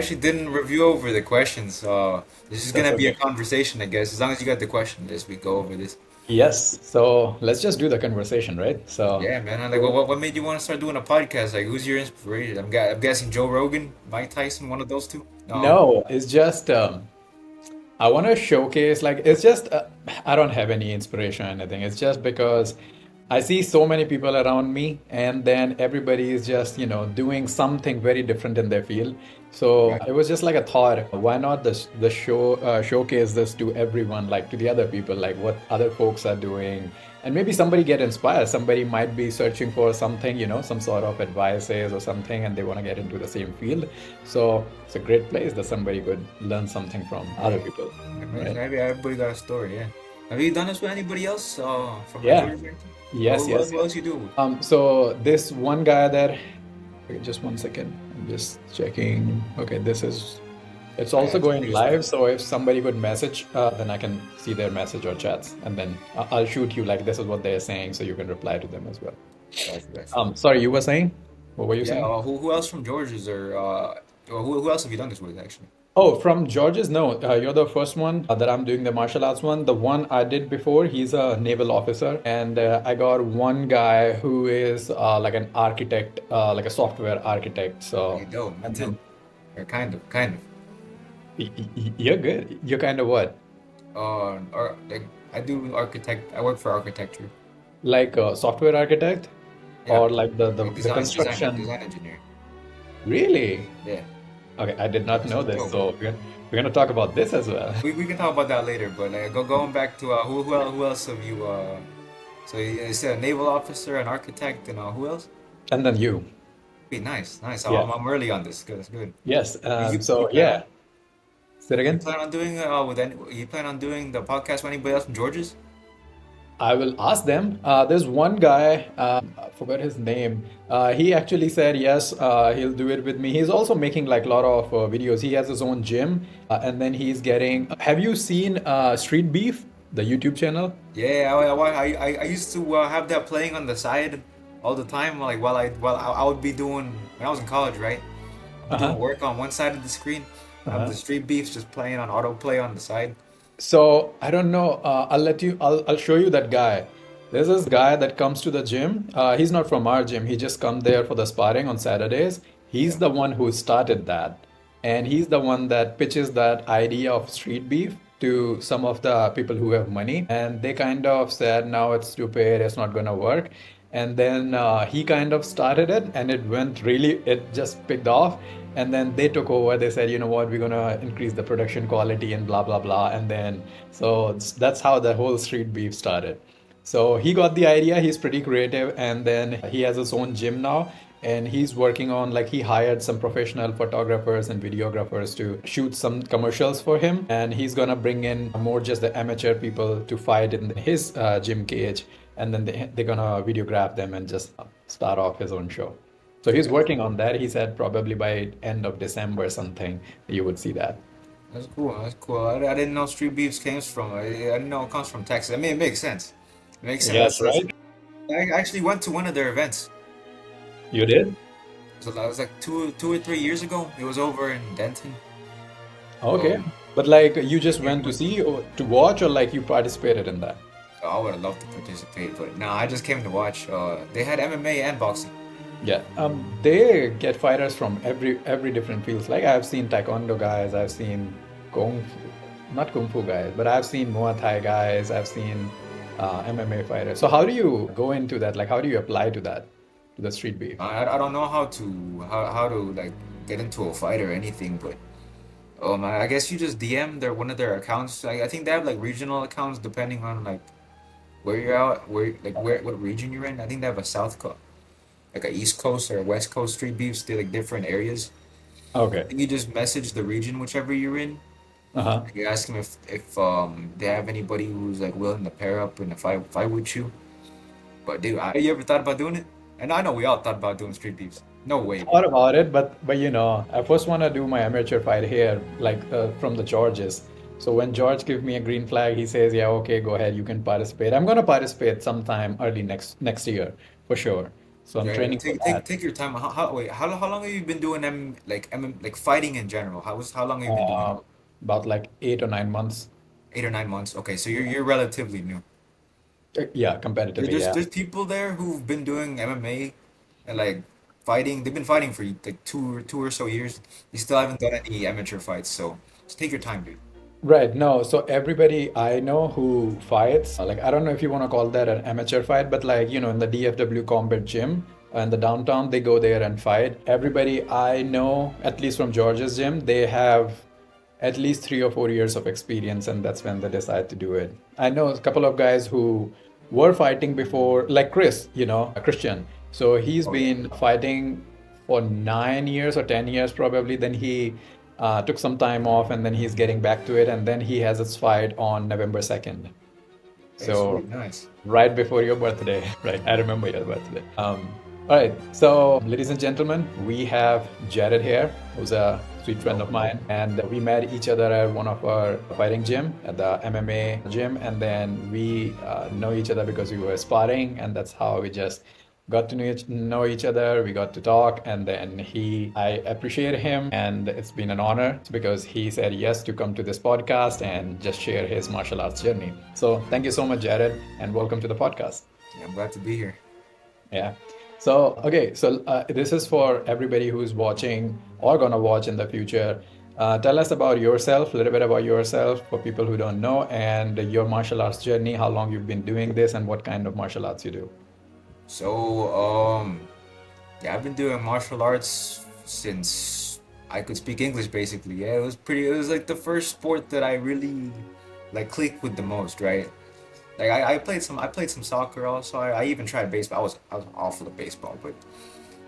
actually didn't review over the questions. This is That's gonna be a okay. conversation, I guess. As long as you got the question list, we go over this. Yes. So let's just do the conversation, right? So Yeah, man. What made you want to start doing a podcast? Like, who's your inspiration? I'm guessing Joe Rogan, Mike Tyson, one of those two. No. no, it's just I want to showcase, like, it's just, I don't have any inspiration or anything. It's just because I see so many people around me, and then everybody is just, doing something very different in their field. So Right. it was just like a thought, why not the show showcase this to everyone, like to the other people, like what other folks are doing, and maybe somebody get inspired. Somebody might be searching for something, some sort of advices or something, and they want to get into the same field. So it's a great place that somebody could learn something from other Yeah. people, Maybe right? everybody got a story. Yeah. Have you done this with anybody else? From like Yeah. Georgia or anything? Yes, yes, Who yes. else you do? So this one guy that, okay, just one second. I'm just checking. Okay, it's I also actually going think it's live. So if somebody could message, then I can see their message or chats, and then I'll shoot you like this is what they're saying, so you can reply to them as well. that's Sorry, you were saying? What were you yeah. saying? Who else from Georgia's or or who else have you done this with actually? Oh, from George's? No, you're the first one that I'm doing the martial arts one. The one I did before, he's a naval officer, and I got one guy who is like an architect, like a software architect. You So, do, me and too. then Or kind of. you're good. You're kind of what? Or like I do architect. I work for architecture. Like a software architect, Yeah, or like the like the construction? design engineer. Really? Yeah, Okay, I did not it's know a this. dope. So we're gonna talk about this as well. We can talk about that later. But going back to who else have you so you said a naval officer, an architect, and who else? And then you. Be nice, nice. Yeah. I'm early on this. Good, that's good. Yes. You So plan yeah. on Say it you again. plan on doing with any you plan on doing the podcast with anybody else from Georgia's? I will ask them. There's one guy, I forgot his name. He actually said yes, he'll do it with me. He's also making like a lot of videos. He has his own gym, and then he's getting. Have you seen Street Beef, the YouTube channel? Yeah, I used to have that playing on the side all the time. Like I would be doing when I was in college, right? I'd be doing Uh-huh. work on one side of the screen. Have the Uh-huh. street beefs just playing on autoplay on the side. So I don't know. I'll show you that guy. There's this guy that comes to the gym. He's not from our gym. He just come there for the sparring on Saturdays. He's Yeah. the one who started that, and he's the one that pitches that idea of street beef to some of the people who have money, and they kind of said, "No, it's stupid. It's not gonna work." And then he kind of started it, and it went really. It just picked off, and then they took over. They said, you know what, we're gonna increase the production quality and blah blah blah. And then that's how the whole street beef started. So he got the idea. He's pretty creative, and then he has his own gym now, and he's working on, like, he hired some professional photographers and videographers to shoot some commercials for him, and he's gonna bring in more just the amateur people to fight in his gym cage, and then they're gonna videograph them and just start off his own show. So he's That's working on that. He said probably by end of December or something you would see that. that's cool. That's cool. I didn't know street beefs came from. I didn't know it comes from Texas. I mean, it makes sense. It makes sense. Yes, That's. right? I actually went to one of their events. You did? So that was like 2 or 3 years ago. It was over in Denton. Okay. Um, But like you just yeah, went to see or to watch, or like you participated in that? I would have loved to participate, but no, I just came to watch. They had MMA and boxing. Yeah. They get fighters from every different fields. Like I've seen Taekwondo guys, I've seen Kung Fu, not Kung Fu guys, but I've seen Muay Thai guys, I've seen MMA fighters. So how do you go into that? Like how do you apply to that, to the street beef? I don't know how to like get into a fight or anything, but I guess you just DM their one of their accounts. I think they have like regional accounts depending on like where you're at, where what region you're in. I think they have a South Coast, like a East Coast or a West Coast street beefs. They're like different areas. I Okay. think you just message the region whichever you're in. Uh-huh. You ask them if they have anybody who's like willing to pair up in a fight with you. But dude, you ever thought about doing it? And I know we all thought about doing street beefs. No way, Thought bro. about it, but I first want to do my amateur fight here, like from the Georges. So when George gives me a green flag, he says, "Yeah, okay, go ahead, you can participate." I'm gonna participate sometime early next year for sure. So I'm Yeah, training for that. take your time. Wait, how long have you been doing like fighting in general? How long have you been doing it? Uh, about like 8 or 9 months. 8 or 9 months. Okay, so Yeah. you're relatively new. Yeah, comparatively, There's yeah. there's people there who've been doing MMA and like fighting. They've been fighting for like two or so years. You still haven't done any amateur fights, so just take your time, dude. Right. No, so everybody I know who fights, like I don't know if you want to call that an amateur fight, but like, in the DFW Combat Gym in the downtown, they go there and fight. Everybody I know, at least from George's gym, they have at least 3 or 4 years of experience, and that's when they decide to do it. I know a couple of guys who were fighting before, like Chris, Christian. So he's Oh yeah. been fighting for 9 years or 10 years probably. Then he took some time off and then he's getting back to it. And then he has his fight on November 2nd. Hey, So sweet, nice. right before your birthday, right? I remember your birthday. All right. So, ladies and gentlemen, we have Jared here, who's a sweet friend Hello, of hello. mine, and we met each other at one of our fighting gym, at the MMA gym, and then we know each other because we were sparring, and that's how we just got to know each other. We got to talk, and then I appreciate him, and it's been an honor because he said yes to come to this podcast and just share his martial arts journey. So thank you so much, Jared, and welcome to the podcast. Yeah, I'm glad to be here. Yeah. So, okay, so this is for everybody who's watching or gonna watch in the future. Tell us about yourself, a little bit about yourself for people who don't know, and your martial arts journey, how long you've been doing this, and what kind of martial arts you do. So, yeah, I've been doing martial arts since I could speak English, basically. Yeah, it was like the first sport that I really like clicked with the most, right? Like I played some soccer also. I even tried baseball. I was awful at baseball, but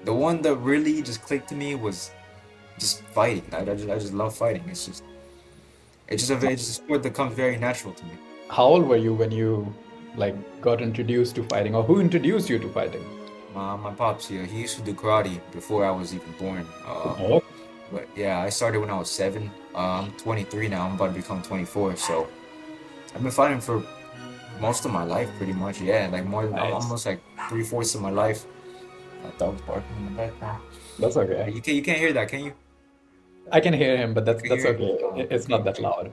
the one that really just clicked to me was just fighting. I just love fighting. It's just a sport that comes very natural to me. How old were you when you like got introduced to fighting, or who introduced you to fighting? My pops, yeah, he used to do karate before I was even born. Oh, But yeah, I started when I was 7. I'm 23 now. I'm about to become 24. So I've been fighting for most of my life, pretty much. Yeah, like more than nice. almost like 3/4 of my life. That dog's barking in the background. That's okay. You can't hear that, can you? I can hear him, but You that's can that's hear it? okay. Oh, It's okay, not that okay. loud.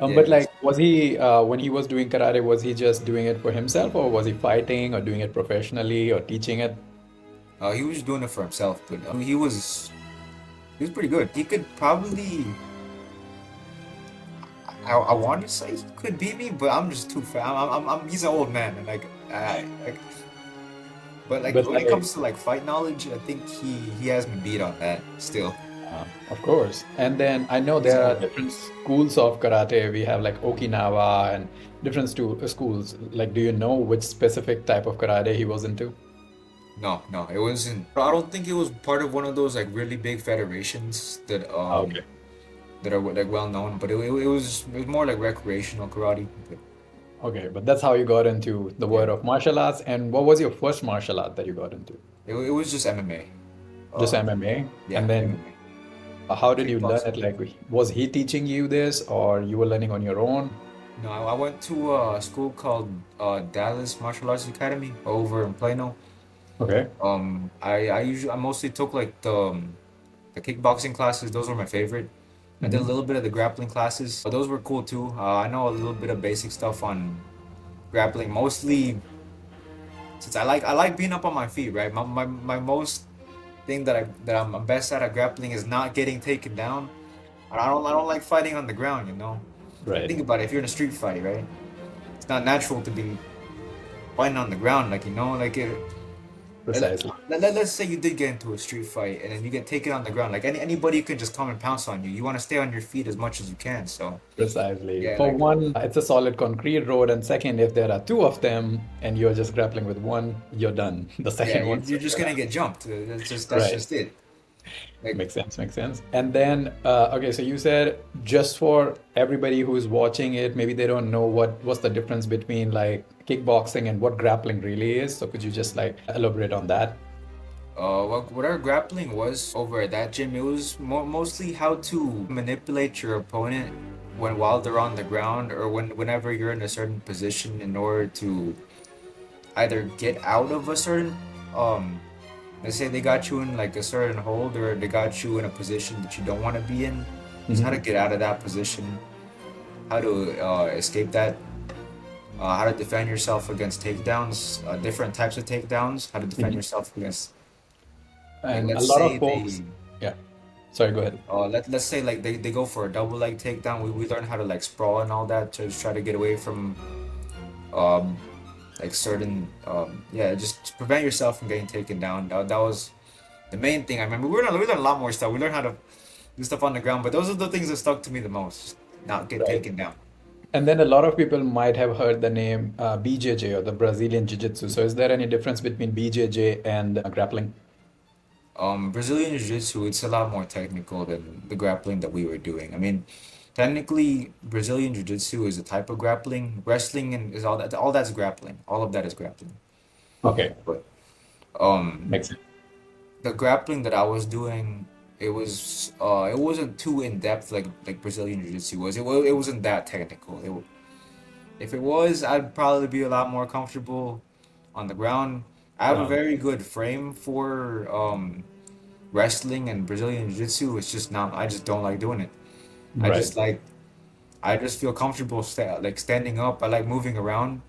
Yeah, But that's. like, was he when he was doing karate, was he just doing it for himself, or was he fighting or doing it professionally or teaching it? He was doing it for himself, but he was pretty good. He could probably. I want to say he could beat me, but I'm just too fat. He's an old man, and but like But when it like, comes to like fight knowledge, I think he has me beat on that still. of course. And then I know He's an there are old man. different schools of karate. We have like Okinawa and different schools. Like, do you know which specific type of karate he was into? No, no, it wasn't. I don't think it was part of one of those like really big federations Okay. that are like well known. But it was more like recreational karate. But Okay, but that's how you got into the yeah, world of martial arts. And what was your first martial art that you got into? it was just MMA. Just Um, MMA? yeah, And then MMA, how did you learn kickboxing. it? Like, was he teaching you this or you were learning on your own? No, I went to a school called Dallas Martial Arts Academy over in Plano. Okay. I mostly took like the kickboxing classes. Those were my favorite. I did a Hmm. little bit of the grappling classes. Those were cool too. I know a little bit of basic stuff on grappling, mostly since I like being up on my feet, right? My most thing that I'm best at grappling is not getting taken down. I don't like fighting on the ground, you know. Like Right. think about it, if you're in a street fight, right? It's not natural to be fighting on the ground, like you know, like it. Precisely. Let's say you did get into a street fight and then you get taken on the ground. Like anybody can just come and pounce on you. You want to stay on your feet as much as you can. So Precisely. yeah, For like one, it's a solid concrete road. And second, if there are two of them and you're just grappling with one, you're done. The yeah, second one you're still just gonna gonna. get jumped. That's Right. just it. Like Makes sense, makes sense. And then, okay, so you said just for everybody who's watching it, maybe they don't know what's the difference between like kickboxing and what grappling really is. So could you just like elaborate on that? what our grappling was over at that gym, it was mostly how to manipulate your opponent while they're on the ground or whenever you're in a certain position in order to either get out of a certain um let's say they got you in like a certain hold, or they got you in a position that you don't want to be in. It's how to Hmm. get out of that position, how to escape that, how to defend yourself against takedowns, different types of takedowns, how to defend Hmm. yourself against, like, And a let's lot say of folks, they, yeah, sorry, go ahead. let's say like they go for a double leg takedown. We learn how to like sprawl and all that to try to get away from um like certain yeah, just to prevent yourself from getting taken down. That was the main thing. I remember we learned a lot more stuff. We learned how to do stuff on the ground, but those are the things that stuck to me the most. Just not get Right. taken down. And then a lot of people might have heard the name BJJ or the Brazilian Jiu-Jitsu. So is there any difference between BJJ and grappling? Brazilian Jiu-Jitsu, it's a lot more technical than the grappling that we were doing. I mean, technically, Brazilian Jiu-Jitsu is a type of grappling. Wrestling and is all that. All that's grappling. All of that is grappling. Okay, But um, makes sense. the grappling that I was doing, it wasn't too in depth like Brazilian Jiu-Jitsu was. It wasn't that technical. If it was, I'd probably be a lot more comfortable on the ground. I have a Wow. very good frame for wrestling and Brazilian Jiu-Jitsu. It's just not. I just don't like doing it. I Right. just like. I just feel comfortable like standing up. I like moving around.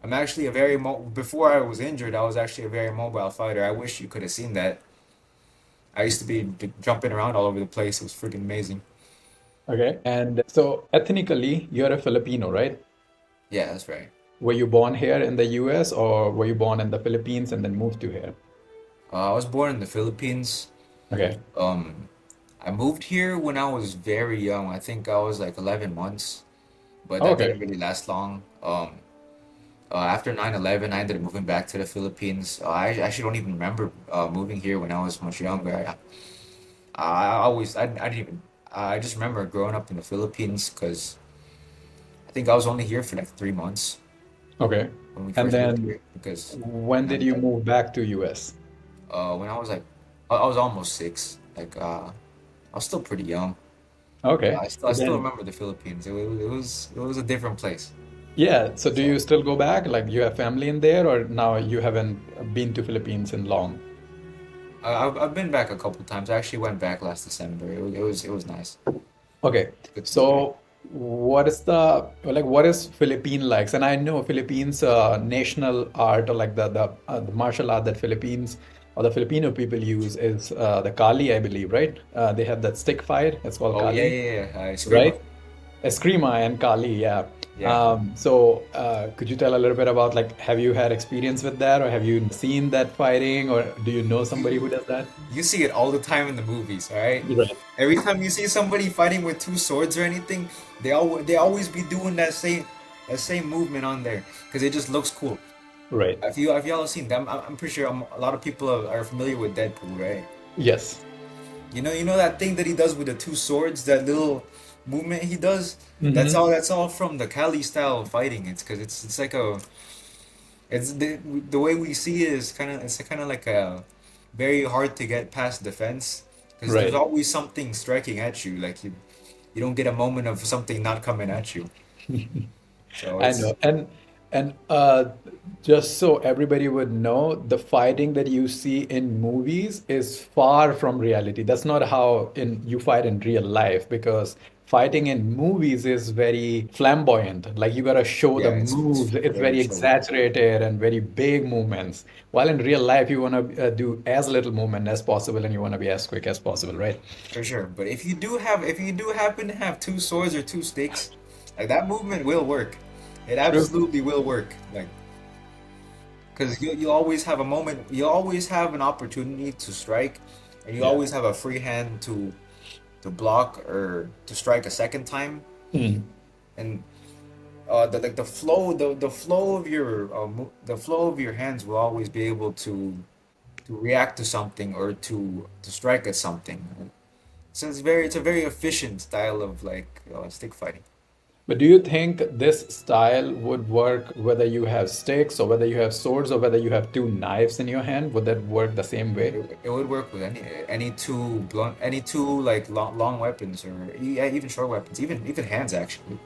I'm actually a very before I was injured, I was actually a very mobile fighter. I wish you could have seen that. I used to be jumping around all over the place. It was freaking amazing. Okay. And so ethnically, you're a Filipino, right? Yeah, that's right. Were you born here in the US or were you born in the Philippines and then moved to here? I was born in the Philippines. Okay. Um, I moved here when I was very young. I think I was like 11 months, but that Okay. didn't really last long. After 9/11, I ended up moving back to the Philippines. I actually don't even remember moving here when I was much younger. I didn't even, I just remember growing up in the Philippines because I think I was only here for like 3 months Okay. when we And first moved then here because when did you 9/11. move back to US? When I was like, I was almost 6. Like, I was still pretty young. Okay. I So still then, remember the Philippines. It was a different place. yeah. So do So you still go back? Like you have family in there or now you haven't been to Philippines in long? I've been back a couple times. I actually went back last December. It was nice. Okay, Good to be back. so what is what is Philippine likes? And I know Philippines national art or like the martial art that Philippines or the Filipino people use is the Kali, I believe, right? They have that stick fight. It's called Oh yeah, Kali, yeah, yeah. Eskrima. right? Eskrima and Kali, yeah. Yeah. Could you tell a little bit about like have you had experience with that or have you seen that fighting or do you know somebody You who does that? you see it all the time in the movies, all right? Right. Every time you see somebody fighting with two swords or anything, they always be doing that same movement on there because it just looks cool. Right. If y'all have seen them, I'm pretty sure a lot of people are familiar with Deadpool, right? Yes. You know that thing that he does with the two swords, that little movement he does. Mm-hmm. That's all from the Kali style of fighting. It's because it's like a it's the way we see it is kind of like a very hard to get past defense because there's Right. always something striking at you. Like you don't get a moment of something not coming at you. So I it's know. And just so everybody would know, the fighting that you see in movies is far from reality. That's not how in you fight in real life because fighting in movies is very flamboyant. Like you gotta show the yeah, it's moves. It's very very showy exaggerated and very big movements. While in real life, you wanna do as little movement as possible and you wanna be as quick as possible, right? for sure. But if you do happen to have two swords or two sticks, like that movement will work. It True. absolutely will work. Like because you always have a moment, you always have an opportunity to strike, and you Yeah. always have a free hand to block or to strike a second time. Mm. And the flow of your the flow of your hands will always be able to react to something or to strike at something. So it's a very efficient style of like stick fighting. But do you think this style would work whether you have sticks or whether you have swords or whether you have two knives in your hand? Would that work the same way? It would work with any two like long weapons or yeah, even short weapons, even hands actually.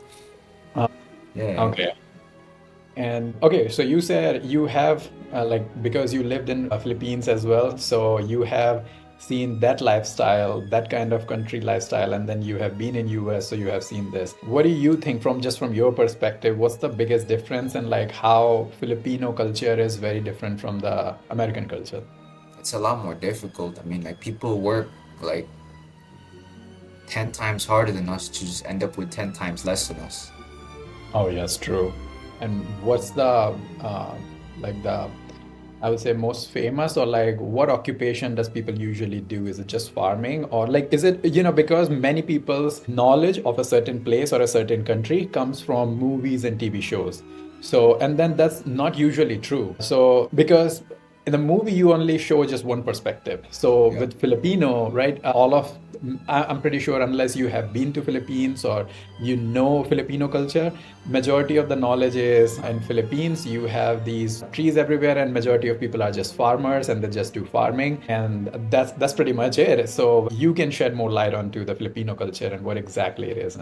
Yeah, Okay. And okay, so you said you have like because you lived in Philippines as well, so you have seen that lifestyle, that kind of country lifestyle, and then you have been in US, so you have seen this. What do you think from just from your perspective, what's the biggest difference and like how Filipino culture is very different from the American culture? It's a lot more difficult. I mean, like people work like 10 times harder than us to just end up with 10 times less than us. Oh, yes, true. And what's the like the I would say most famous or like what occupation does people usually do? Is it just farming or like is it because many people's knowledge of a certain place or a certain country comes from movies and TV shows. So and then that's not usually true. So because in the movie you only show just one perspective. So Yeah. with Filipino, right, all of I'm pretty sure unless you have been to Philippines or Filipino culture, majority of the knowledge is in Philippines. You have these trees everywhere, and majority of people are just farmers, and they just do farming, and that's pretty much it. So you can shed more light onto the Filipino culture and what exactly it is.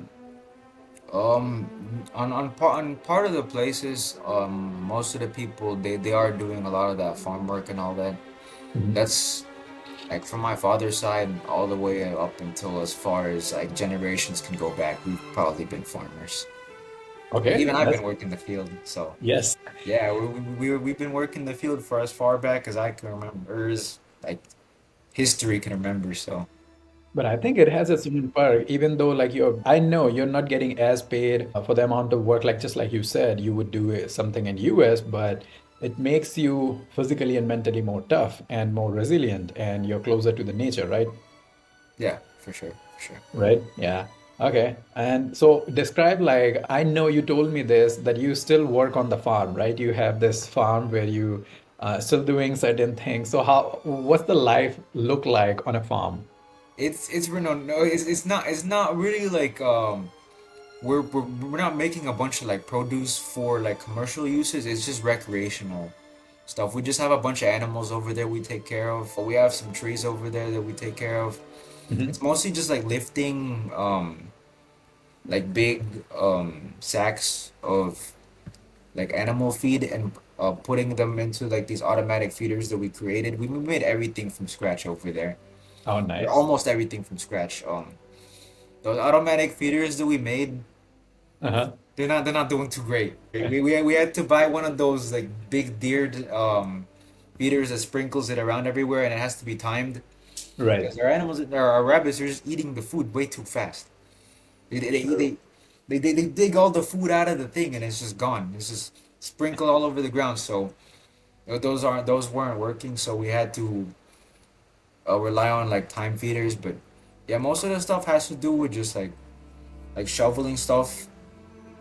On part of the places, most of the people they are doing a lot of that farm work and all that. Mhm. That's like from my father's side all the way up until as far as like generations can go back. We've probably been farmers. Like Okay, even I've that's been working the field, so yes. yeah, we've been working the field for as far back as I can remember, as like history can remember. So But I think it has its own perk, even though like I know you're not getting as paid for the amount of work, like just like you said, you would do something in US, but it makes you physically and mentally more tough and more resilient, and you're closer to the nature, right? yeah, for sure. Right? Yeah. Okay. And so describe like I know you told me this that you still work on the farm, right? You have this farm where you still doing certain things. So what's the life look like on a farm? It's no, it's not really like we're not making a bunch of like produce for like commercial uses. It's just recreational stuff. We just have a bunch of animals over there we take care of. We have some trees over there that we take care of. Mhm. It's mostly just like lifting like big sacks of like animal feed and putting them into like these automatic feeders that we created. We made everything from scratch over there. Oh, Or nice. almost everything from scratch. Those automatic feeders that we made, Uh-huh. they're not doing too great. We had to buy one of those like big deered feeders that sprinkles it around everywhere, and it has to be timed Right. because our rabbits are just eating the food way too fast. They they they, True. they, they dig all the food out of the thing and it's just gone. It's just sprinkled all over the ground. So those weren't working. So we had to rely on like time feeders. But yeah, most of the stuff has to do with just like shoveling stuff.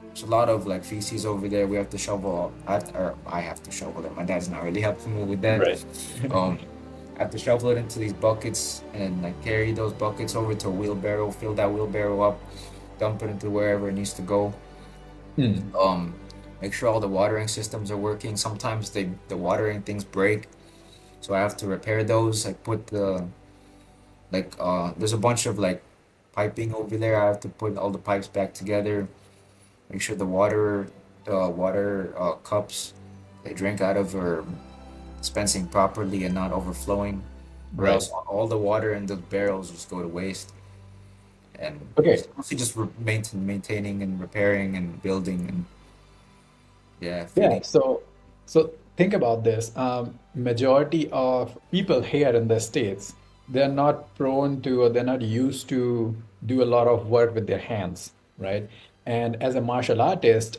There's a lot of like feces over there. We have to shovel. Or I have to shovel it. My dad's not really helping me with that. Right. Um, I have to shovel it into these buckets and like carry those buckets over to a wheelbarrow, fill that wheelbarrow up, dump it into wherever it needs to go. Hmm. Um, make sure all the watering systems are working. Sometimes the watering things break, so I have to repair those. Like put the like there's a bunch of like piping over there. I have to put all the pipes back together. Make sure the water cups they drink out of are dispensing properly and not overflowing, or Right. else all the water in the barrels just go to waste. And Okay. it's mostly just maintaining and repairing and building and yeah, Yeah, feeding. so think about this. Majority of people here in the States, they're not prone to or they're not used to do a lot of work with their hands, right? And as a martial artist,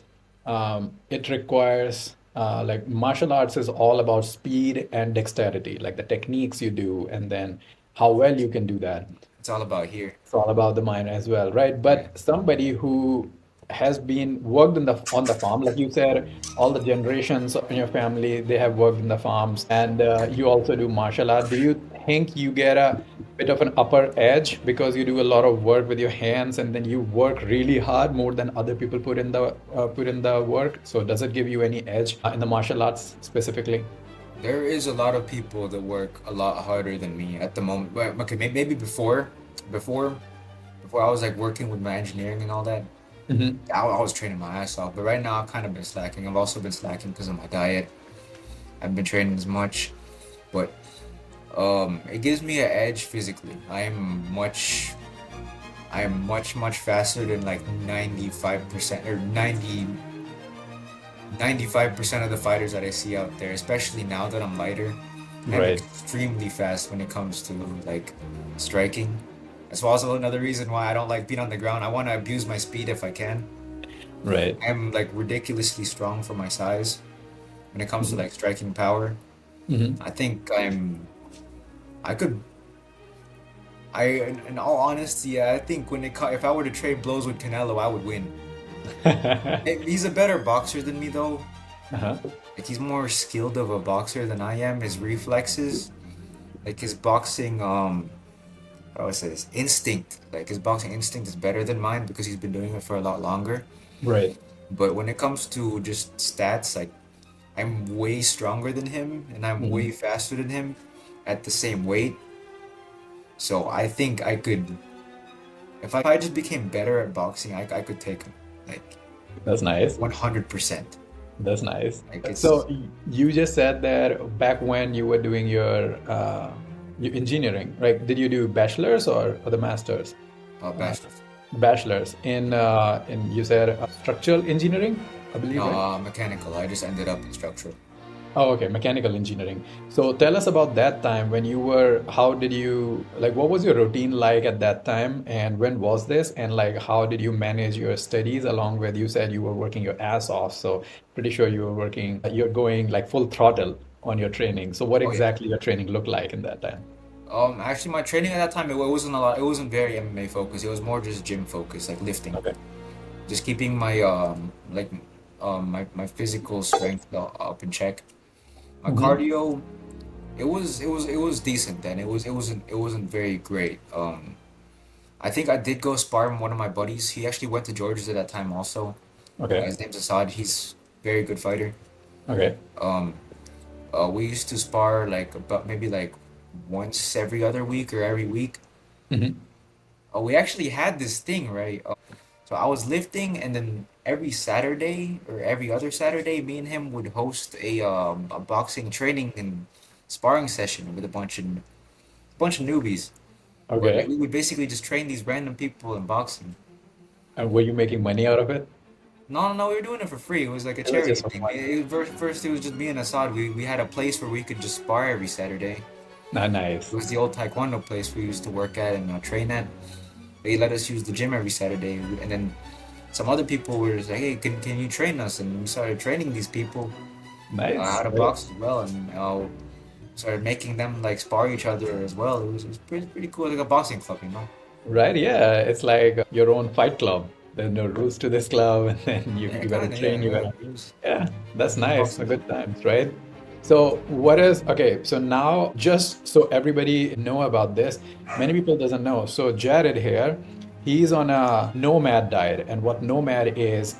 it requires like martial arts is all about speed and dexterity, like the techniques you do, and then how well you can do that. It's all about here. It's all about the mind as well, right? Yeah. But somebody who has been worked in the on the farm, like you said, all the generations in your family, they have worked in the farms, and you also do martial art. Do you think you get a bit of an upper edge because you do a lot of work with your hands, and then you work really hard more than other people put in the work? So does it give you any edge in the martial arts specifically? There is a lot of people that work a lot harder than me at the moment. Well, okay, maybe before, before I was like working with my engineering and all that. Hmm. I was training my ass off, but right now I've kind of been slacking. I've also been slacking because of my diet. I haven't been training as much, but it gives me an edge physically. I am much faster than like 95% or 95% of the fighters that I see out there, especially now that I'm lighter. I'm Right, extremely fast when it comes to like striking. That's also another reason why I don't like being on the ground. I want to abuse my speed if I can. right. I'm like ridiculously strong for my size when it comes to Hmm. like striking power. Hmm. I think I could in all honesty, I think if I were to trade blows with Canelo, I would win. He's a better boxer than me though. Uh-huh. Like he's more skilled of a boxer than I am. His reflexes, like his boxing, how do I say this? Instinct. Like his boxing instinct is better than mine because he's been doing it for a lot longer. Right. But when it comes to just stats, like I'm way stronger than him and I'm way Hmm. faster than him at the same weight. So I think I could, if I just became better at boxing, I could take him like That's nice. 100%. That's nice. Like So it's you just said that back when you were doing your engineering, right? Did you do bachelor's or the master's? Uh, bachelor's. bachelor's in you said structural engineering, I believe, No, right? mechanical. I just ended up in structural. Oh, okay, mechanical engineering. So tell us about that time when you were, how did you, like, what was your routine like at that time? And when was this? And like, how did you manage your studies along with, you said you were working your ass off. So pretty sure you were working, you're going like full throttle on your training. So what Oh yeah. exactly your training looked like in that time? Actually, my training at that time it wasn't a lot. It wasn't very MMA focused. It was more just gym focused, like lifting, Okay. just keeping my my physical strength up in check. My Hmm. cardio, it was decent then. It wasn't very great. I think I did go spar with one of my buddies. He actually went to Georgia at that time also. Okay. His name's Assad. He's a very good fighter. Okay. Um, we used to spar like about maybe like once every other week or every week. Hmm. We actually had this thing, right? So I was lifting, and then every Saturday or every other Saturday, me and him would host a boxing training and sparring session with a bunch of newbies, where Okay. we would basically just train these random people in boxing. And were you making money out of it? No, no, no, we were doing it for free. It was like a It was charity just for thing. fun. First, it was just me and Assad. We had a place where we could just spar every Saturday. Nah, It nice. was the old Taekwondo place we used to work at and train at. They let us use the gym every Saturday, and then some other people were just like, "Hey, can you train us?" And we started training these people how Nice. to Right. box as well, and started making them like spar each other as well. It was pretty cool, like a boxing club, you know? Right, yeah. It's like your own fight club. There's no rules to this club, and then Yeah, you gotta kind of. Yeah, train, you yeah. gotta, yeah, that's It was nice. A awesome. good times, right? So what is, okay, so now just so everybody know about this, many people doesn't know. So Jared here, he's on a nomad diet, and what nomad is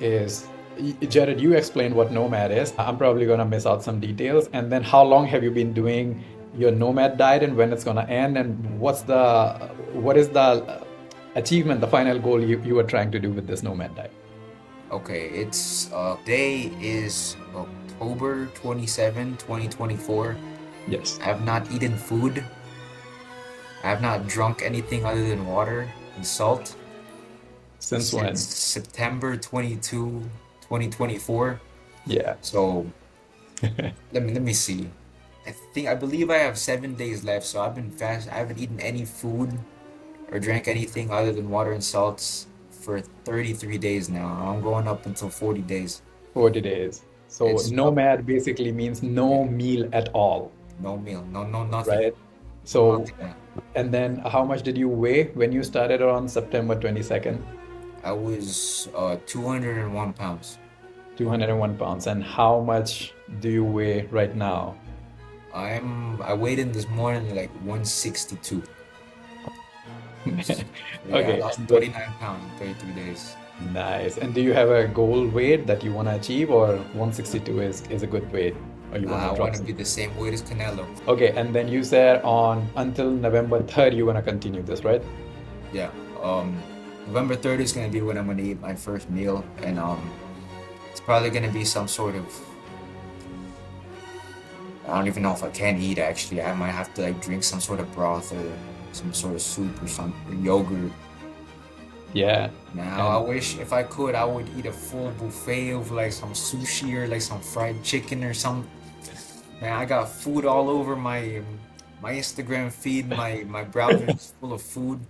Jared, you explain what nomad is. I'm probably gonna miss out some details. And then how long have you been doing your nomad diet and when it's gonna end, and what is the achievement, the final goal you were trying to do with this nomad diet? Okay, it's day is October 27, 2024. Yes. I have not eaten food. I have not drunk anything other than water and salt Since since when? September 22, 2024. Yeah. So let me see. I believe I have 7 days left, so I've been fast. I haven't eaten any food or drank anything other than water and salts for 33 days now. I'm going up until 40 days. 40 days. So It's nomad basically means no yeah, meal at all, no meal, no nothing, right? no So, nothing. Man. and then how much did you weigh when you started on September 22nd? I was 201 pounds. 201 pounds. And how much do you weigh right now? I weighed in this morning like 162. Yeah, I Okay. lost 39 pounds in 33 days. Nice. And do you have a goal weight that you want to achieve, or 162 is a good weight, or you want to I drop want to be some? the same weight as Canelo. Okay, and then you said on until November 3rd, you want to continue this, right? Yeah. Um, November 3rd is gonna be when I'm gonna eat my first meal, and it's probably gonna be some sort of, I don't even know if I can eat actually. I might have to like drink some sort of broth or some sort of soup or some or yogurt. Yeah. Now, I And wish if I could, I would eat a full buffet of like some sushi or like some fried chicken or some. Man, I got food all over my Instagram feed. My browser is full of food,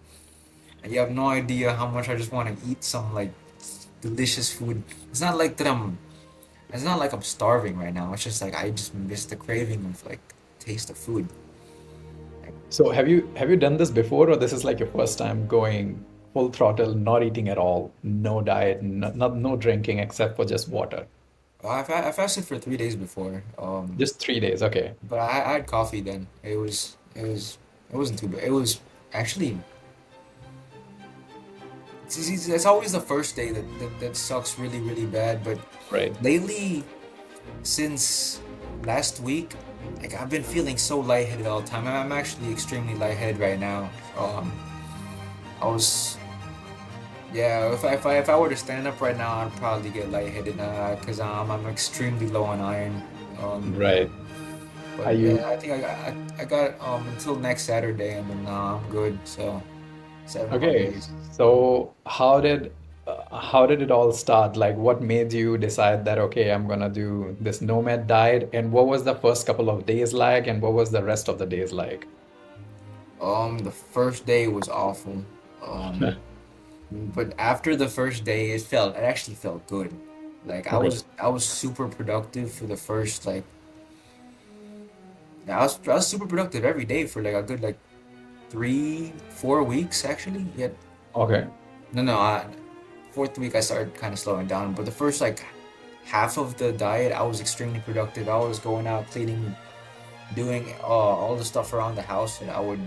and you have no idea how much I just want to eat some like delicious food. It's not like that I'm. It's not like I'm starving right now. It's just like I just miss the craving of like taste of food. Like, so have you done this before, or this is like your first time going full throttle, not eating at all, no diet, no drinking except for just water? I fasted for 3 days before. Just 3 days, okay. But I had coffee then. It wasn't too bad. It was actually it's always the first day that sucks really bad. But Right. lately, since last week, like I've been feeling so lightheaded all the time. I'm actually extremely lightheaded right now. I was yeah. If I were to stand up right now, I'd probably get lightheaded because I'm extremely low on iron. Um, Right. but Are yeah, you I think I got until next Saturday, and then I'm good. So 7 more okay? days. So how did it all start? Like, what made you decide that, okay, I'm gonna do this nomad diet? And what was the first couple of days like, and what was the rest of the days like? The first day was awful. Um, but after the first day, it actually felt good. Like Okay. I was super productive for the first like, I was super productive every day for like a good like 3 4 weeks actually. Yeah, Okay. no, fourth week I started kind of slowing down. But the first like half of the diet, I was extremely productive. I was going out cleaning, doing all the stuff around the house that I would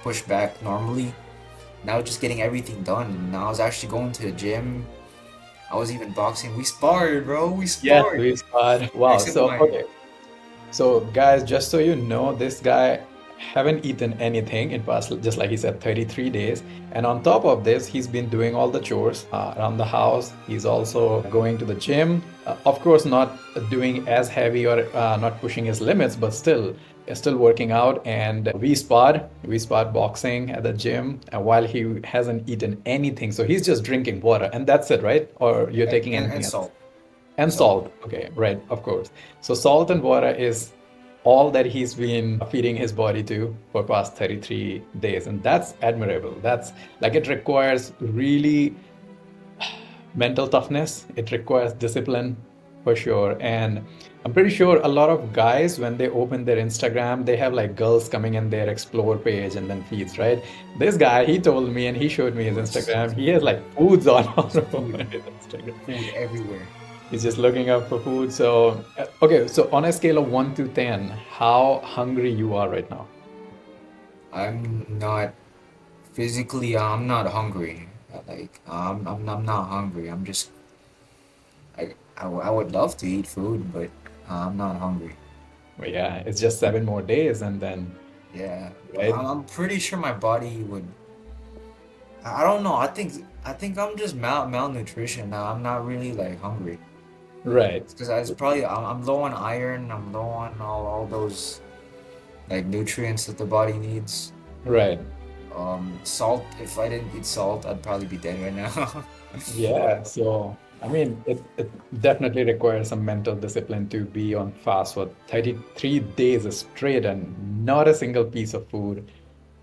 push back normally. Now just getting everything done. And now I was actually going to the gym. I was even boxing. We sparred, bro. We Yes, sparred. we start. Wow. Except So, my okay. So, guys, just so you know, this guy haven't eaten anything in past, just like he said, 33 days. And on top of this, he's been doing all the chores around the house. He's also going to the gym. Of course, not doing as heavy or not pushing his limits, but still working out. And we sparred boxing at the gym while he hasn't eaten anything. So he's just drinking water, and that's it, right? Or you're taking and anything else? salt, And salt. salt. Okay, right, of course. So salt and water is all that he's been feeding his body to for past 33 days. And that's admirable. That's like it requires really mental toughness. It requires discipline for sure. And I'm pretty sure a lot of guys, when they open their Instagram, they have like girls coming in their explore page and then feeds, right? This guy, he told me and he showed me his Oh, Instagram. He has like foods on all it's over his Instagram. food everywhere. He's just looking up for food. So, okay, so on a scale of 1 to 10, how hungry you are right now? I'm not physically. I'm not hungry. Like I'm not hungry. I'm just. I would love to eat food, but I'm not hungry. Well, yeah, it's just 7 more days and then, Yeah, but right? I'm pretty sure my body would. I don't know. I think I'm just malnutrition now. I'm not really like hungry. Right, It's because I was probably I'm low on iron. I'm low on all those like nutrients that the body needs. right. Salt. If I didn't eat salt, I'd probably be dead right now. Yeah, so I mean, it definitely requires some mental discipline to be on fast for 33 days straight and not a single piece of food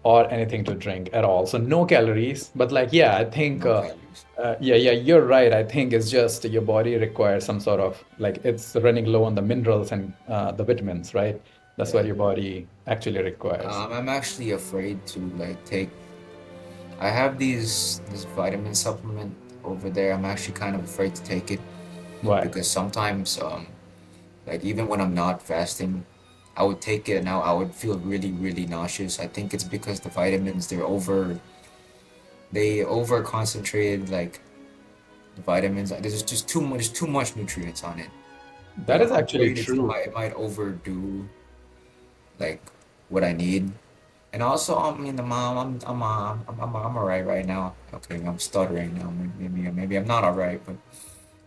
or anything to drink at all. So no calories, but like, yeah, I think, No calories. yeah, you're right. I think it's just your body requires some sort of like it's running low on the minerals and the vitamins, right? That's what Yeah. your body actually requires. I'm actually afraid to like take. I have this vitamin supplement over there. I'm actually kind of afraid to take it Why? because sometimes like even when I'm not fasting, I would take it and now I would feel really nauseous. I think it's because the vitamins they over concentrated like the vitamins. There's just too much nutrients on it. That is I'm actually afraid true. it might overdo like what I need. And also, I mean, I'm alright right now. Okay, I'm stuttering now. Maybe I'm not alright, but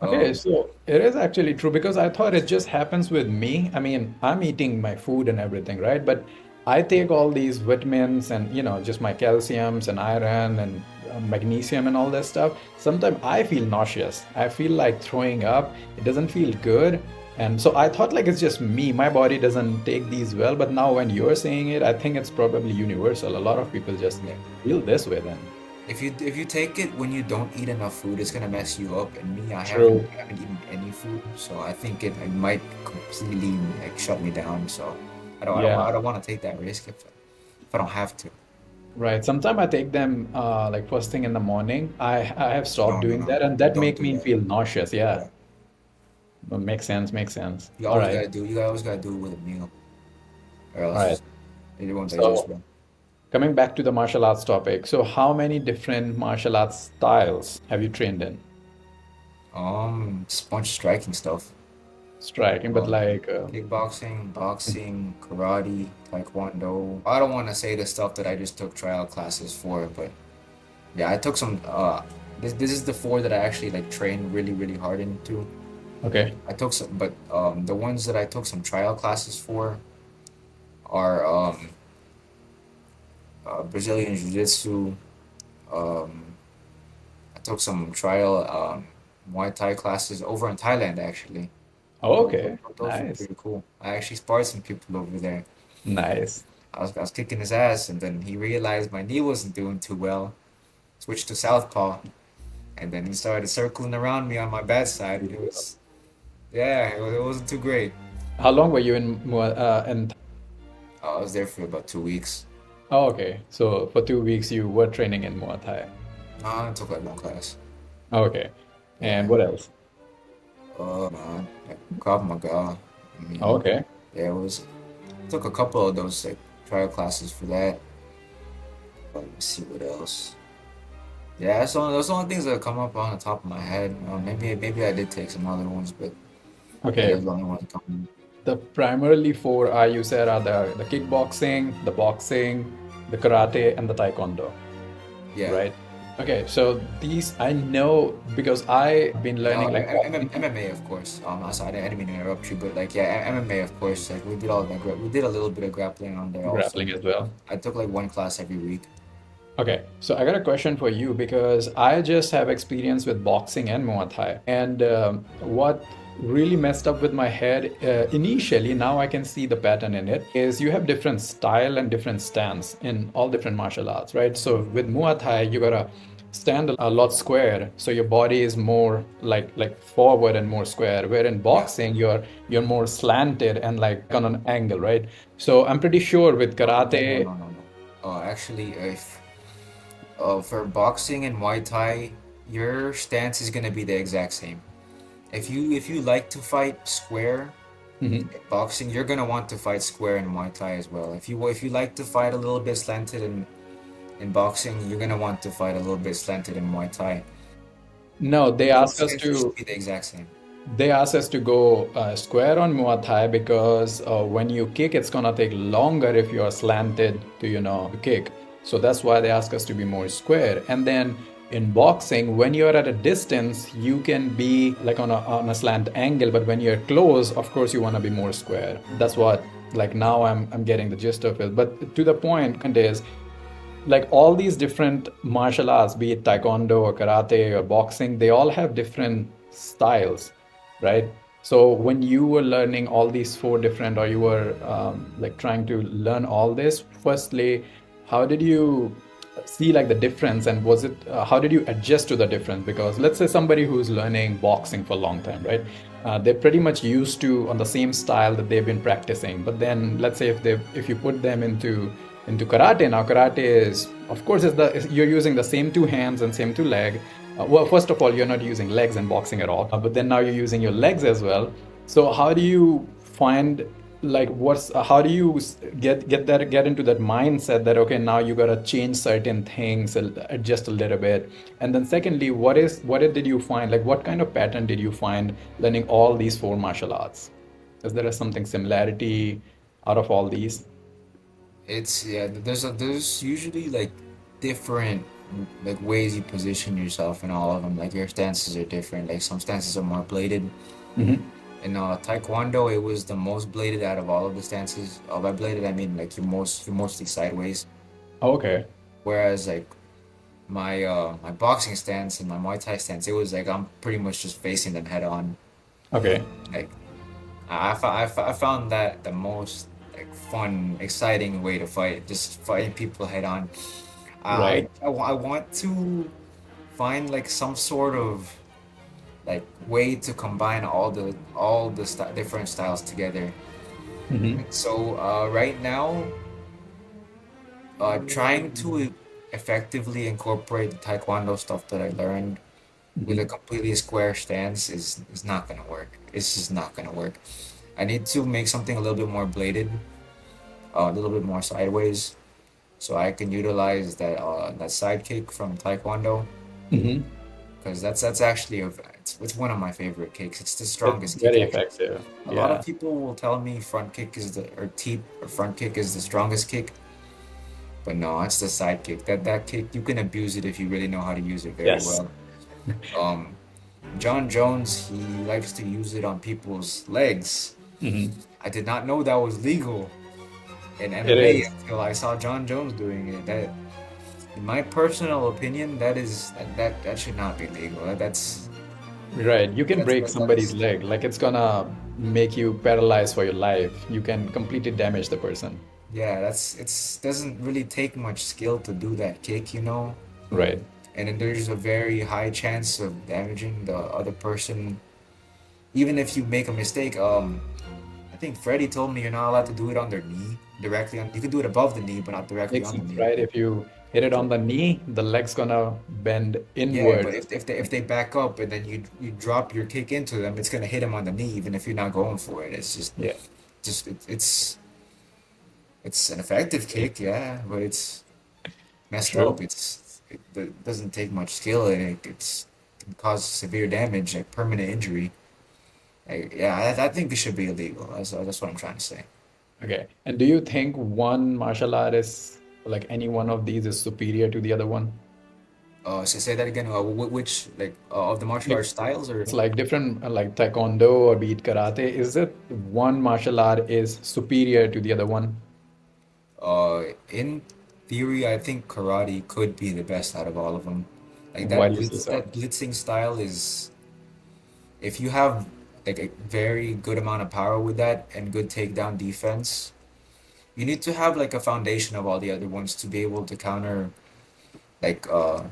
Okay, um, so it is actually true because I thought it just happens with me. I mean, I'm eating my food and everything, right? But I take all these vitamins and, just my calciums and iron and magnesium and all that stuff. Sometimes I feel nauseous. I feel like throwing up. It doesn't feel good. And so I thought like it's just me. My body doesn't take these well. But now when you're saying it, I think it's probably universal. A lot of people just yeah. feel this way then. If you take it when you don't eat enough food, it's gonna mess you up. And me, True. I haven't eaten any food, so I think it might completely like shut me down. So Yeah. I don't want to take that risk if I don't have to. Right. Sometimes I take them like first thing in the morning. I have stopped doing No. that, and that Don't make do me that. feel nauseous. Yeah, Yeah. but makes sense. Makes sense. You All always right. gotta do. You always gotta do it with a meal, or All right. else it won't digest So well. coming back to the martial arts topic. So how many different martial arts styles have you trained in? Just a bunch of striking stuff. Striking, but Um, like Kickboxing, boxing, karate, taekwondo. I don't want to say the stuff that I just took trial classes for, but yeah, I took some. This is the four that I actually like trained really hard into. okay. I took some, but the ones that I took some trial classes for are Brazilian Jiu-Jitsu. Um, I took some trial Muay Thai classes over in Thailand actually. Oh, okay. Those were Nice. pretty cool. I actually sparred some people over there. Nice. I was kicking his ass, and then he realized my knee wasn't doing too well. Switched to southpaw, and then he started circling around me on my bad side. It was yeah, it wasn't too great. How long were you in? I was there for about 2 weeks. Oh, okay. So for 2 weeks you were training in Muay Thai. I took like one class. Okay. And Yeah. what else? Like Krav Maga. I mean, Okay. yeah, it was. Took a couple of those like trial classes for that. Let me see what else. Yeah, those are the only things that come up on the top of my head. Maybe I did take some other ones, but yeah, Okay. those are the only ones coming. The primarily four are you said are the kickboxing, the boxing, the karate, and the taekwondo, Yeah. right? Okay, so these I know because I've been And learning like boxing, MMA, of course. Sorry, I didn't mean to interrupt you, but like, yeah, MMA, of course. Like, we did a little bit of grappling on there also, grappling as but well. I took like one class every week. Okay, so I got a question for you because I just have experience with boxing and Muay Thai. And what really messed up with my head initially, now I can see the pattern in it, is you have different style and different stance in all different martial arts, right? So with Muay Thai, you gotta stand a lot square, so your body is more like forward and more square. Where in Yeah. boxing, you're more slanted and like on an angle, right? So I'm pretty sure with karate. No. Actually, if for boxing and Muay Thai, your stance is gonna be the exact same. If you like to fight square Mhm. in boxing, you're gonna want to fight square in Muay Thai as well. If you like to fight a little bit slanted in boxing, you're gonna want to fight a little bit slanted in Muay Thai. No, Your stance should be the exact same. they ask us to go square on Muay Thai because when you kick, it's gonna take longer if you are slanted to kick. So that's why they ask us to be more square. And then in boxing, when you're at a distance, you can be like on a slant angle, but when you're close, of course, you want to be more square. That's what like now I'm getting the gist of it. But to the point is like all these different martial arts, be it taekwondo or karate or boxing, they all have different styles, right? So when you were learning all these four different, or you were like trying to learn all this, firstly, how did you see like the difference, and was it how did you adjust to the difference? Because let's say somebody who's learning boxing for a long time, right? They're pretty much used to on the same style that they've been practicing, but then let's say if you put them into karate. Now karate is of course you're using the same two hands and same two leg. Well, first of all, you're not using legs in boxing at all, but then now you're using your legs as well. So how do you find like what's how do you get into that mindset that okay, now you got to change certain things, adjust a little bit? And then secondly, did you find, like what kind of pattern did you find learning all these four martial arts? Is there something similarity out of all these? It's yeah. There's usually like different like ways you position yourself in all of them. Like your stances are different. Like some stances are more bladed. Hmm. In Taekwondo, it was the most bladed out of all of the stances. By bladed, I mean like you're mostly sideways. Okay. Whereas like my boxing stance and my Muay Thai stance, it was like I'm pretty much just facing them head on. Okay. Like I found that the most like fun, exciting way to fight, just fighting people head on. Right. I want to find like some sort of like way to combine all the st different styles together. Hmm. So right now, trying to effectively incorporate the Taekwondo stuff that I learned with a Hmm. completely square stance is not gonna work. It's just not gonna work. I need to make something a little bit more bladed, a little bit more sideways, so I can utilize that side kick from Taekwondo, Hmm. because that's actually it's one of my favorite kicks. It's the It's strongest kick very actually. effective. A lot of Yeah. people will tell me front kick is the or teep or front kick is the strongest kick, but no, it's the side kick. That kick you can abuse it if you really know how to use it very Yes. well. Um, John Jones, he likes to use it on people's legs. Hmm. I did not know that was legal in It MMA is. until I saw John Jones doing it. That, in my personal opinion, that should not be legal. Right. You can break That somebody's is leg. Like it's gonna make you paralyzed for your life. You can completely damage the person. yeah, it's doesn't really take much skill to do that kick, you know. Right. And then there's a very high chance of damaging the other person, even if you make a mistake. I think Freddie told me you're not allowed to do it on their knee directly on. You can do it above the knee, but not directly Makes on the sense, knee. right? If you hit it on the knee, the leg's gonna bend Yeah, but inwards. if they back up and then you drop your kick into them, it's gonna hit them on the knee, even if you're not going for it. It's Yeah. just it's an effective kick, yeah, but it's messed up. True. It doesn't take much skill, and it can cause severe damage, like permanent injury. Yeah, I think it should be illegal. That's what I'm trying to say. Okay. And do you think one martial art is like any one of these is superior to the other one? So say that again. Which like of the martial arts Like styles or it's like different, like taekwondo or be it karate. Is it one martial art is superior to the other one? in theory, I think karate could be the best out of all of them. Like Why do you say so? that blitzing style is if you have like a very good amount of power with that and good takedown defense, you need to have like a foundation of all the other ones to be able to counter like uh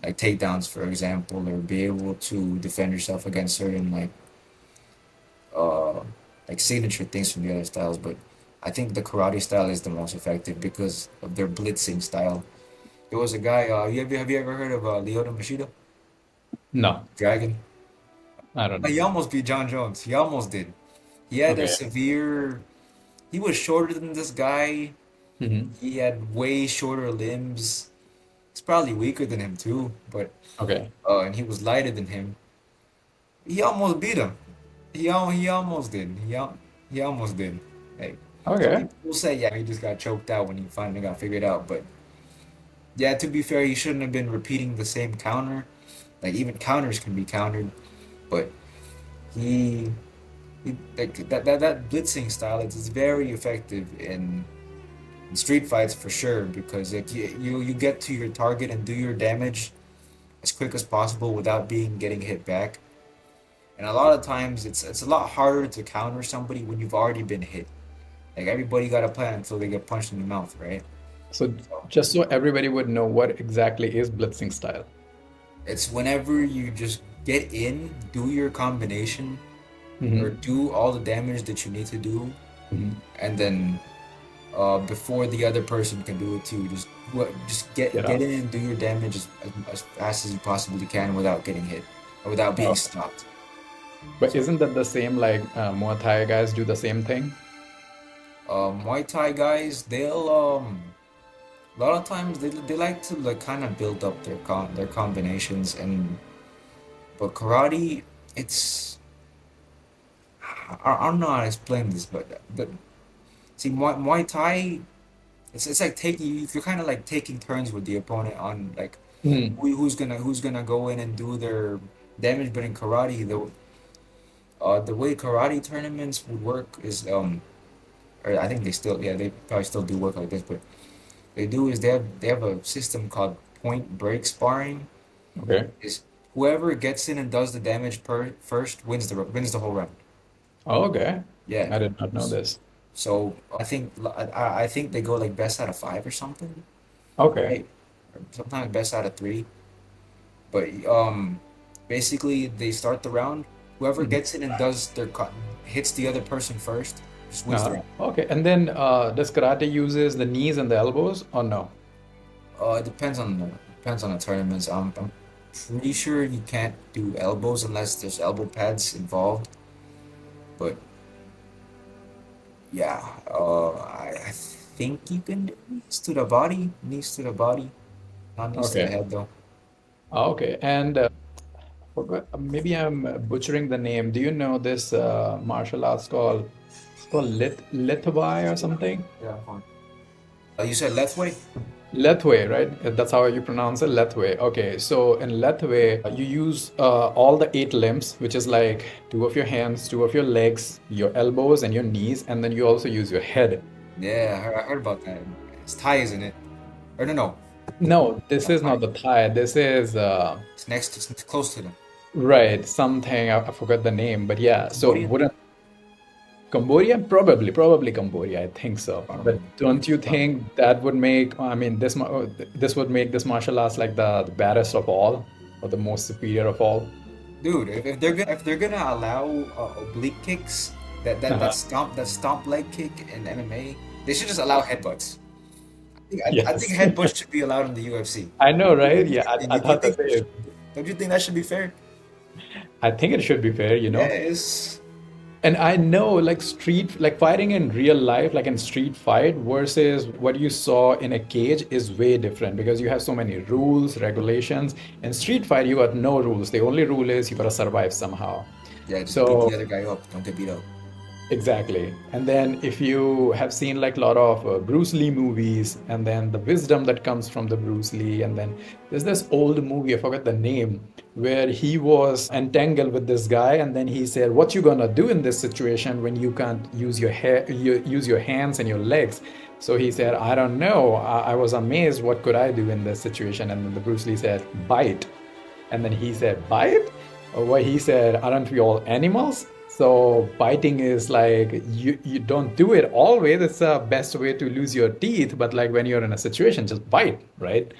like takedowns, for example, or be able to defend yourself against certain uh like signature things from the other styles. But I think the karate style is the most effective because of their blitzing style. There was a guy, have you ever heard of Lyoto Machida? No, Dragon? I don't know. He almost beat John Jones. He almost did. He had a Okay. severe, he was shorter than this guy. Hmm. He had way shorter limbs. He's probably weaker than him too, but Okay. and he was lighter than him. He almost beat him. He almost did. He almost did. Like some Okay. people will say, yeah, he just got choked out when he finally got figured out. But yeah, to be fair, he shouldn't have been repeating the same counter. Like even counters can be countered, but he, like that blitzing style, it's very effective in street fights for sure because like you get to your target and do your damage as quick as possible without being getting hit back. And a lot of times it's a lot harder to counter somebody when you've already been hit. Like everybody got a plan until they get punched in the mouth, right? So So just so everybody would know what exactly is blitzing style. it's whenever you just get in, do your combination or Hmm. do all the damage that you need to do, Hmm. and then before the other person can do it too, just Get get out. in and do your damage as fast as you possibly can without getting hit or without being Oh. stopped. But So isn't that the same like Muay Thai guys do the same thing? Muay Thai guys, they'll a lot of times they like to like kind of build up their combinations, and but karate, it's I don't know how to explain this, but see Muay Thai. It's like taking if you're kind of like taking turns with the opponent on like Mm. who's gonna go in and do their damage. But in karate, the way karate tournaments would work is or I think they still yeah they probably still do work like this, but they do is they have a system called point break sparring. Okay. Is whoever gets in and does the damage first wins the whole round. Oh, okay. Yeah. I did not know this. So I think they go like best out of five or something, Okay. right? Or sometimes best out of three. But basically they start the round. Whoever Mhm. gets in and does their cut hits the other person first, just wins the round. Okay. And then does karate uses the knees and the elbows or no? It depends on the tournaments. I'm pretty sure you can't do elbows unless there's elbow pads involved. But yeah, I think you can do knees to the body, not knees to the Okay. head though. Okay. And forgot, maybe I'm butchering the name. Do you know this martial arts called it's called Lithwai or something? Yeah, fine. You said left way? Lethway, right? That's how you pronounce it, Lethway. Okay, so in Lethway, you use all the eight limbs, which is like two of your hands, two of your legs, your elbows, and your knees, and then you also use your head. Yeah, I heard about that. It's Thai, isn't it? Or no, No, this not is not Thai. the thigh. This is It's close to them. right, something I forgot the name, but yeah. So Cambodian? wouldn't Cambodia? Probably Cambodia. I think so. But Probably. don't you think that would make, I mean, this would make this martial arts like the baddest of all, or the most superior of all? Dude, if they're gonna allow oblique kicks, Uh-huh. that stomp leg kick in MMA, they should just allow headbutts. I think Yes. headbutts should be allowed in the UFC. I know, What right? do Yeah, you think? I You thought the think same. don't you think that should be fair? I think it should be fair, you know? Yes. And I know like fighting in real life, like in street fight versus what you saw in a cage is way different because you have so many rules, regulations. In street fight, you got no rules. The only rule is you gotta survive somehow. Yeah, just beat So the other guy up. Don't get beat up. exactly. And then if you have seen like a lot of Bruce Lee movies and then the wisdom that comes from the Bruce Lee and then there's this old movie, I forgot the name, where he was entangled with this guy and then he said, "What you gonna do in this situation when you can't use your hair, use your hands and your legs?" So he said, "I don't know. I was amazed. What could I do in this situation?" And then the Bruce Lee said, "Bite." And then he said, "Bite?" Or what he said, "Aren't we all animals?" So biting is like you don't do it always. It's the best way to lose your teeth, but like when you're in a situation, just bite, right?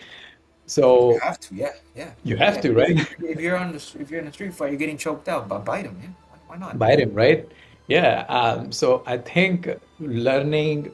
If you So have to, yeah, yeah, you have yeah. to, right? If you're if you're in a street fight, you're getting choked out, but bite him, man. Why not? Bite him, right? Yeah. So I think learning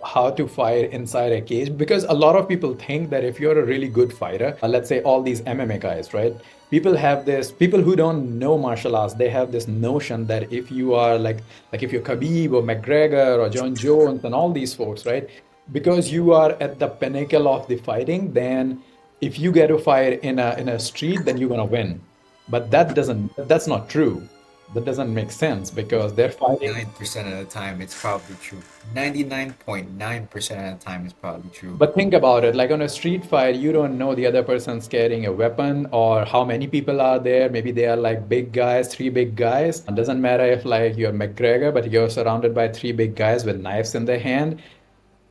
how to fight inside a cage because a lot of people think that if you're a really good fighter, let's say all these MMA guys, right? People who don't know martial arts, they have this notion that if you are like if you're Khabib or McGregor or John Jones and all these folks, right? Because you are at the pinnacle of the fighting, then if you get to fight in a street, then you're gonna win. But that's not true. That doesn't make sense because they're fighting. 99% of the time, it's probably true. 99.9% of the time, it's probably true. But think about it, like on a street fight, you don't know the other person's carrying a weapon or how many people are there. Maybe they are like big guys, three big guys. It doesn't matter if like you're McGregor, but you're surrounded by three big guys with knives in their hand.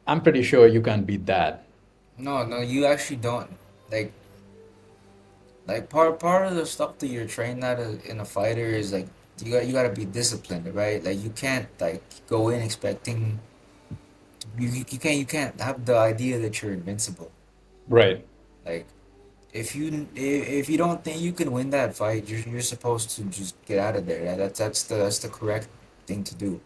I'm pretty sure you can't beat that. No, no, you actually don't. Like, part of the stuff that you're trained at in a fighter is like you gotta be disciplined, right? Like you can't like go in expecting you can't have the idea that you're invincible. Right. Like if you don't think you can win that fight, you're supposed to just get out of there. That's the correct thing to do.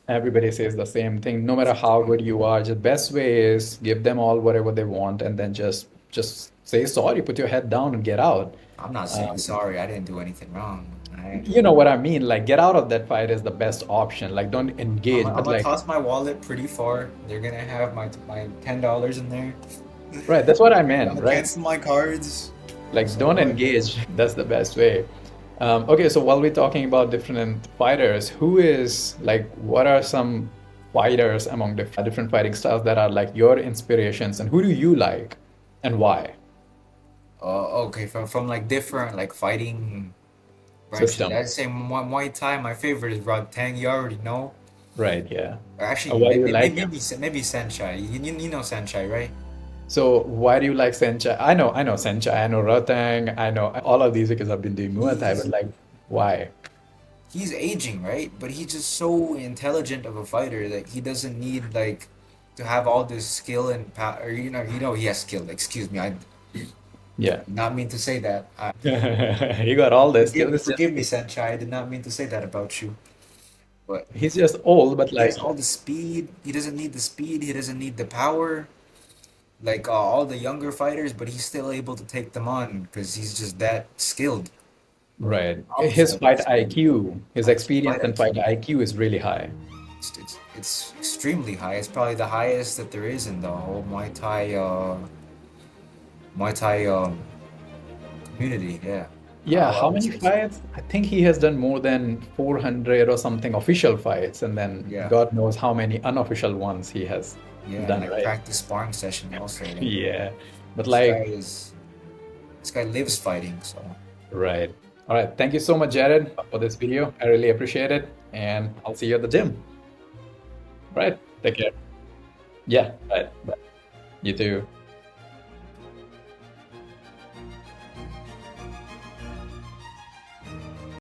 Everybody says the same thing. No matter how good you are, the best way is give them all whatever they want and then just say sorry, put your head down and get out. I'm not saying Um, sorry, I didn't do anything wrong. I you know what I mean? Like get out of that fight is the best option. Like don't engage, I'm but gonna like toss my wallet pretty far. They're gonna have my $10 in there. right, that's what I I'm meant, gonna right? cancel my cards. Like So don't what? engage. That's the best way. Okay, so while we're talking about different fighters, who is like what are some fighters among different fighting styles that are like your inspirations, and who do you like and why? Okay, from like different like fighting branches. System. I'd say Muay Thai. My favorite is Rod Tang. You already know. Right, yeah. Or actually, Why do you like him? maybe Sanchai. You know Sanchai, right? So why do you like Sencha? I know Sencha, I know Rotang, I know all of these because I've been doing Muay Thai, but He's like, why? he's aging, right? But he's just so intelligent of a fighter that he doesn't need like to have all this skill and power. Or, you know he has skill. Excuse me, I Yeah. did not mean to say that. You got all the skills. Forgive me, Sanchai. I did not mean to say that about you. But He's just old, but he has like, all the speed. He doesn't need the speed. He doesn't need the power like all the younger fighters, but he's still able to take them on because he's just that skilled. right. Opposite His of that fight skilled. IQ, his His experience fight and fight IQ. IQ is really high. It's extremely high. It's probably the highest that there is in the whole Muay Thai community. Yeah, Yeah, I how would many say so. fights? I think he has done more than 400 or something official fights, and then Yeah, God knows how many unofficial ones he has yeah, and done, like right? practice sparring sessions also. Like Yeah. But this guy like, is this guy lives fighting. So right. All right. Thank you so much, Jared, for this video. I really appreciate it. And I'll see you at the gym. Right. Take care. Yeah. Right. Bye. You too.